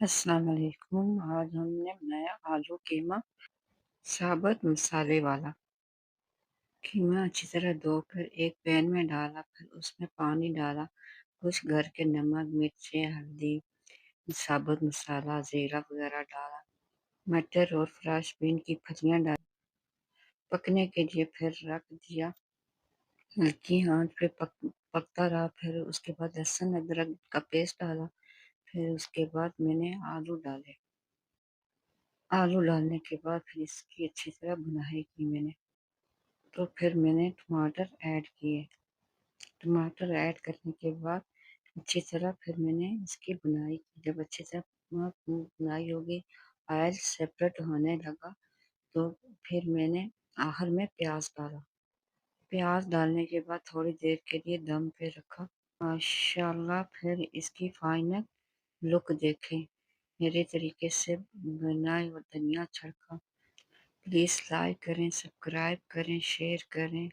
السلام علیکم۔ آج ہم نے بنایا آلو قیمہ ثابت مسالے والا۔ قیمہ اچھی طرح دھو کر ایک پین میں ڈالا، پھر اس میں پانی ڈالا، کچھ گھر کے نمک، مرچیں، ہلدی، ثابت مسالہ، زیرہ وغیرہ ڈالا، مٹر اور فراش بین کی پھلیاں ڈالی، پکنے کے لیے پھر رکھ دیا۔ ہلکی آنچ پہ پکتا رہا۔ پھر اس کے بعد لہسن ادرک کا پیسٹ ڈالا۔ پھر اس کے بعد میں نے آلو ڈالے۔ آلو ڈالنے کے بعد پھر اس کی اچھی طرح بنائی کی میں نے۔ تو پھر میں نے ٹماٹر ایڈ کیے۔ ٹماٹر ایڈ کرنے کے بعد اچھی طرح پھر میں نے اس کی بنائی کی۔ جب اچھی طرح بنائی ہوگی، آئل سیپریٹ ہونے لگا، تو پھر میں نے آخر میں پیاز ڈالا۔ پیاز ڈالنے کے بعد تھوڑی دیر کے لیے دم پہ رکھا۔ ماشاءاللہ پھر اس کی فائنل لک دیکھیں۔ میرے طریقے سے بنائے اور دھنیا چھڑکا۔ پلیز لائک کریں، سبسکرائب کریں، شیئر کریں۔